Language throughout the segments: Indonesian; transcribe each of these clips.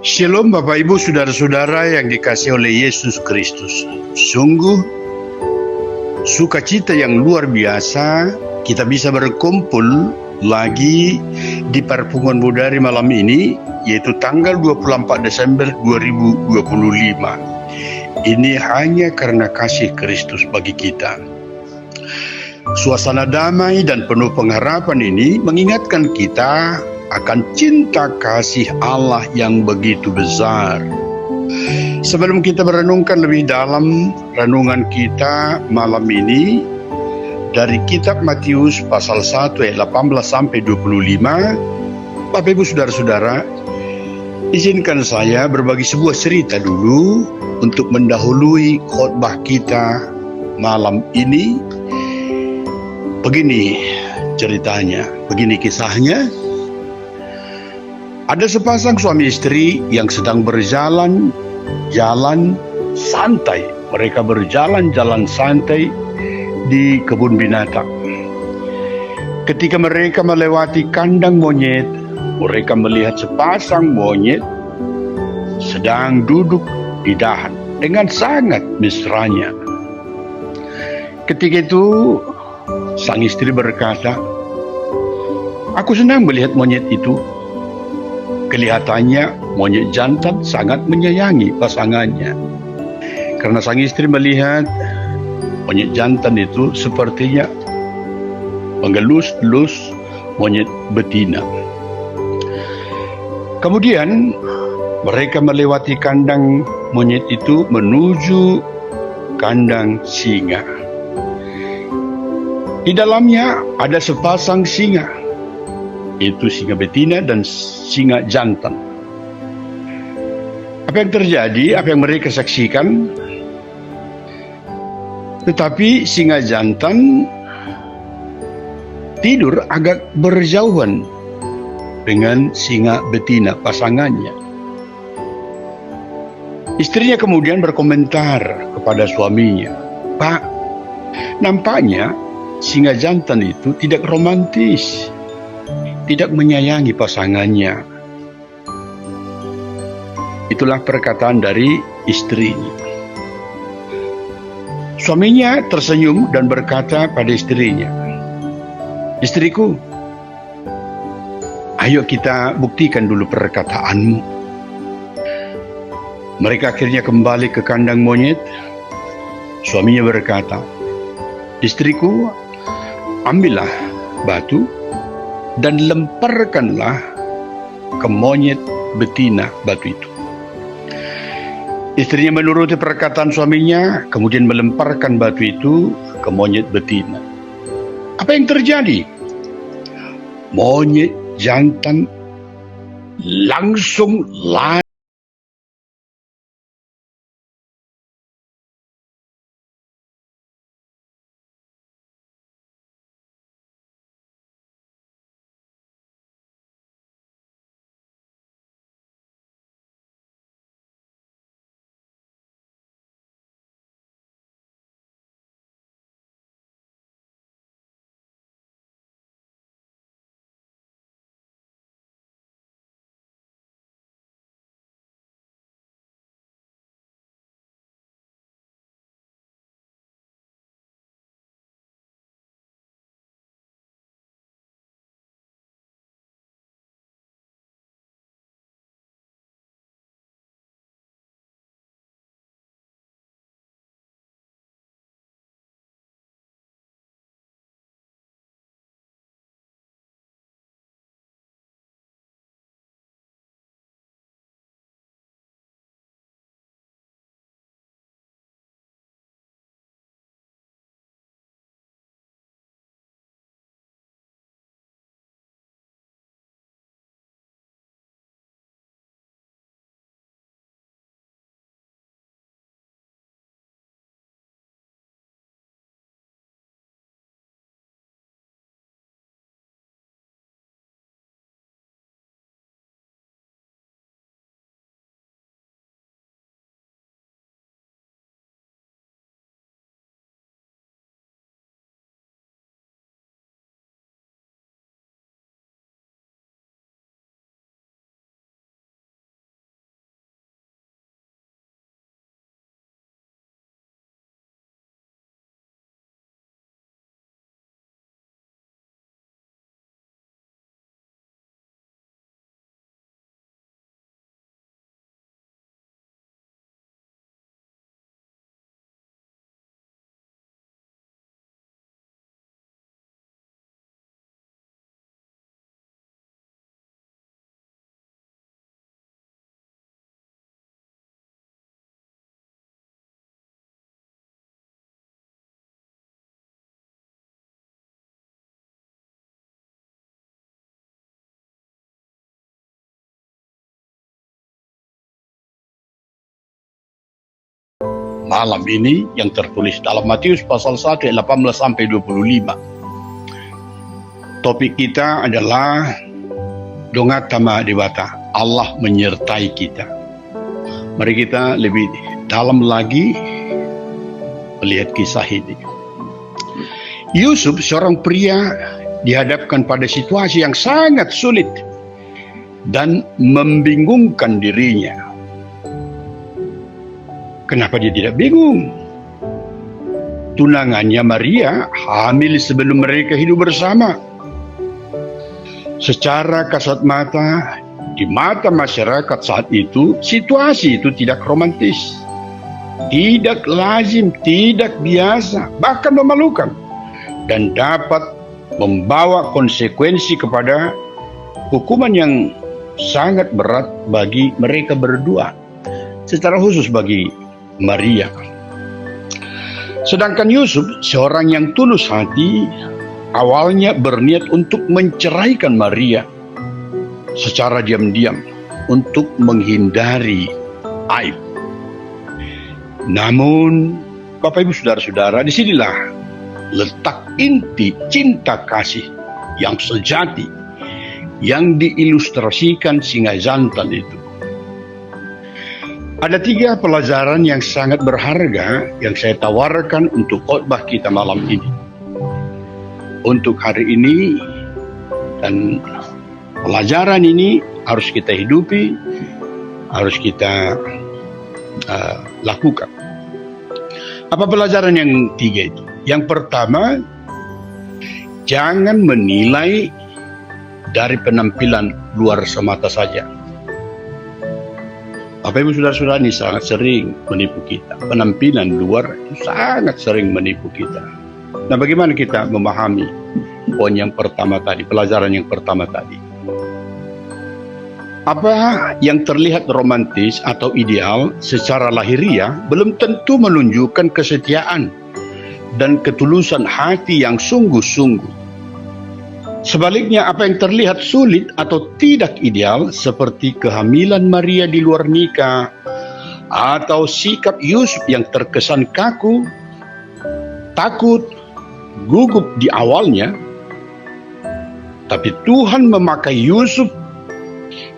Shalom Bapak Ibu Saudara-saudara yang dikasihi oleh Yesus Kristus. Sungguh sukacita yang luar biasa kita bisa berkumpul lagi di Perpungan Budari malam ini, yaitu tanggal 24 Desember 2025. Ini hanya karena kasih Kristus bagi kita. Suasana damai dan penuh pengharapan ini mengingatkan kita akan cinta kasih Allah yang begitu besar. Sebelum kita merenungkan lebih dalam renungan kita malam ini dari kitab Matius pasal 1 ayat 18 sampai 25, Bapak Ibu Saudara-saudara, izinkan saya berbagi sebuah cerita dulu untuk mendahului khotbah kita malam ini. Begini ceritanya, begini kisahnya. Ada sepasang suami istri yang sedang berjalan santai. Mereka berjalan santai di kebun binatang. Ketika mereka melewati kandang monyet, mereka melihat sepasang monyet sedang duduk di dahan dengan sangat mesranya. Ketika itu, sang istri berkata, "Aku senang melihat monyet itu. Kelihatannya monyet jantan sangat menyayangi pasangannya." Karena sang istri melihat monyet jantan itu sepertinya mengelus-elus monyet betina. Kemudian mereka melewati kandang monyet itu menuju kandang singa. Di dalamnya ada sepasang singa, yaitu singa betina dan singa jantan. Apa yang terjadi, apa yang mereka saksikan? Tetapi singa jantan tidur agak berjauhan dengan singa betina pasangannya. Istrinya kemudian berkomentar kepada suaminya, "Pak, nampaknya singa jantan itu tidak romantis, tidak menyayangi pasangannya." Itulah perkataan dari istrinya. Suaminya tersenyum dan berkata pada istrinya, "Istriku, ayo kita buktikan dulu perkataanmu." Mereka akhirnya kembali ke kandang monyet. Suaminya berkata, "Istriku, ambillah batu dan lemparkanlah ke monyet betina batu itu." Istrinya menuruti perkataan suaminya, kemudian melemparkan batu itu ke monyet betina. Apa yang terjadi? Monyet jantan langsung lari malam ini yang tertulis dalam Matius pasal 1 ayat 18 sampai 25. Topik kita adalah Dongat Tama Dewata, Allah menyertai kita. Mari kita lebih dalam lagi melihat kisah ini. Yusuf, seorang pria, dihadapkan pada situasi yang sangat sulit dan membingungkan dirinya. Kenapa dia tidak bingung? Tunangannya Maria hamil sebelum mereka hidup bersama. Secara kasat mata, di mata masyarakat saat itu, situasi itu tidak romantis, tidak lazim, tidak biasa, bahkan memalukan, dan dapat membawa konsekuensi kepada hukuman yang sangat berat bagi mereka berdua, secara khusus bagi Maria. Sedangkan Yusuf, seorang yang tulus hati, awalnya berniat untuk menceraikan Maria secara diam-diam untuk menghindari aib. Namun, Bapak Ibu Saudara-saudara, disinilah letak inti cinta kasih yang sejati yang diilustrasikan singa jantan itu. Ada 3 pelajaran yang sangat berharga yang saya tawarkan untuk khotbah kita malam ini. Untuk hari ini, dan pelajaran ini harus kita hidupi, harus kita lakukan. Apa pelajaran yang 3 itu? Yang pertama, jangan menilai dari penampilan luar semata saja. Bapak Ibu Saudara-saudara, ini sangat sering menipu kita. Penampilan luar itu sangat sering menipu kita. Nah, bagaimana kita memahami poin yang pertama tadi, pelajaran yang pertama tadi? Apa yang terlihat romantis atau ideal secara lahiriah belum tentu menunjukkan kesetiaan dan ketulusan hati yang sungguh-sungguh. Sebaliknya, apa yang terlihat sulit atau tidak ideal seperti kehamilan Maria di luar nikah atau sikap Yusuf yang terkesan kaku, takut, gugup di awalnya, tapi Tuhan memakai Yusuf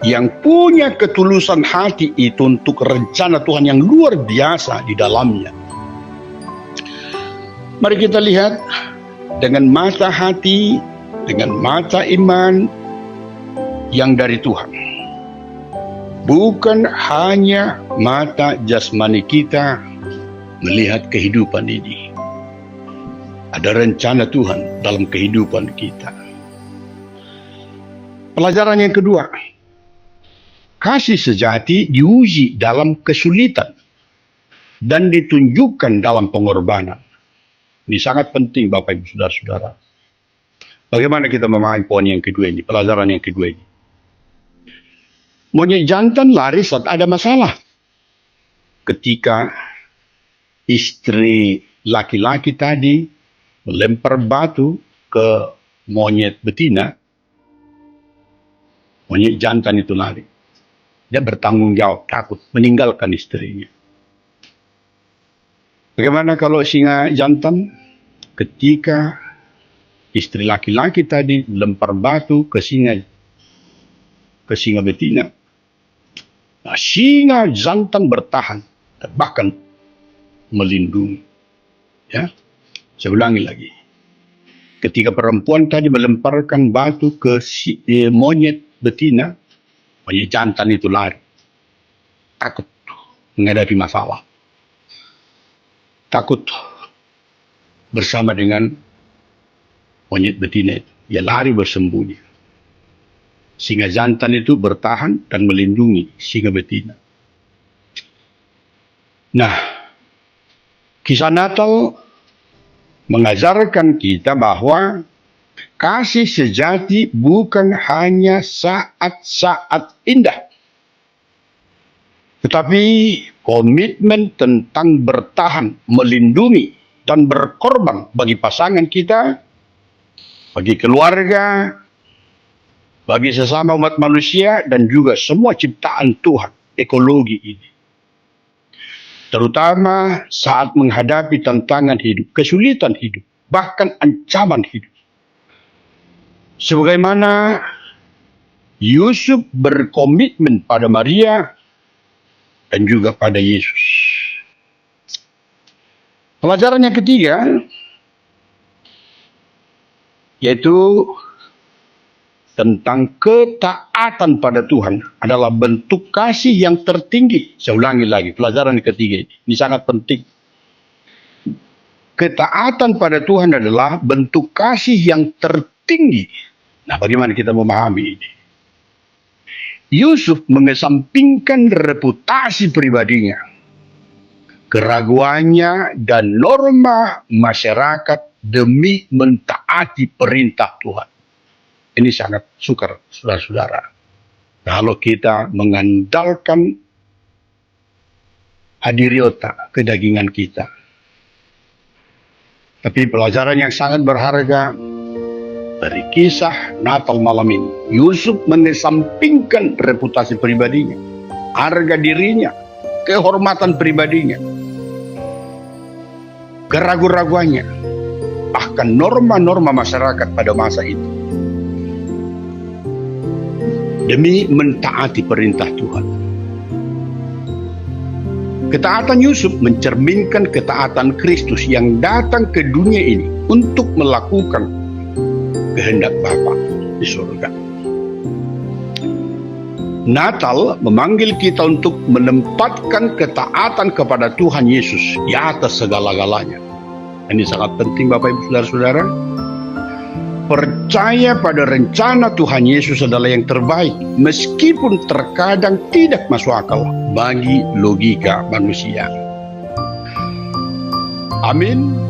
yang punya ketulusan hati itu untuk rencana Tuhan yang luar biasa di dalamnya. Mari kita lihat dengan mata hati, dengan mata iman yang dari Tuhan. Bukan hanya mata jasmani kita melihat kehidupan ini. Ada rencana Tuhan dalam kehidupan kita. Pelajaran yang kedua, kasih sejati diuji dalam kesulitan dan ditunjukkan dalam pengorbanan. Ini sangat penting, Bapak Ibu Saudara-saudara. Bagaimana kita memahami poin yang kedua ini, pelajaran yang kedua ini? Monyet jantan lari saat ada masalah. Ketika istri laki-laki tadi melempar batu ke monyet betina, monyet jantan itu lari. Dia bertanggung jawab, takut meninggalkan istrinya. Bagaimana kalau singa jantan? Ketika istri laki-laki tadi lempar batu ke singa betina, nah, singa jantan bertahan dan bahkan melindungi. Ya, saya ulangi lagi. Ketika perempuan tadi melemparkan batu ke monyet betina, monyet jantan itu lari, takut menghadapi masalah, takut bersama dengan monyet betina itu. Ia lari bersembunyi. Singa jantan itu bertahan dan melindungi singa betina. Nah, kisah Natal mengajarkan kita bahwa kasih sejati bukan hanya saat-saat indah, tetapi komitmen tentang bertahan, melindungi, dan berkorban bagi pasangan kita, bagi keluarga, bagi sesama umat manusia, dan juga semua ciptaan Tuhan, ekologi ini. terutama saat menghadapi tantangan hidup, kesulitan hidup, bahkan ancaman hidup. Sebagaimana Yusuf berkomitmen pada Maria dan juga pada Yesus. Pelajaran yang ketiga yaitu tentang ketaatan pada Tuhan adalah bentuk kasih yang tertinggi. Saya ulangi lagi, pelajaran yang ketiga ini sangat penting. Ketaatan pada Tuhan adalah bentuk kasih yang tertinggi. Nah, bagaimana kita memahami ini? Yusuf mengesampingkan reputasi pribadinya, keraguannya, dan norma masyarakat demi mentaati perintah Tuhan. Ini sangat sukar, saudara-saudara. Kalau kita mengandalkan hadiriota, kedagingan kita. Tapi pelajaran yang sangat berharga dari kisah Natal malam ini. Yusuf mengesampingkan reputasi pribadinya, harga dirinya, kehormatan pribadinya, keraguan-raguannya, bahkan norma-norma masyarakat pada masa itu, demi mentaati perintah Tuhan. Ketaatan Yusuf mencerminkan ketaatan Kristus yang datang ke dunia ini untuk melakukan kehendak Bapa di surga. Natal memanggil kita untuk menempatkan ketaatan kepada Tuhan Yesus di atas segala-galanya. Ini sangat penting Bapak Ibu Saudara-saudara. Percaya pada rencana Tuhan Yesus adalah yang terbaik, meskipun terkadang tidak masuk akal bagi logika manusia. Amin.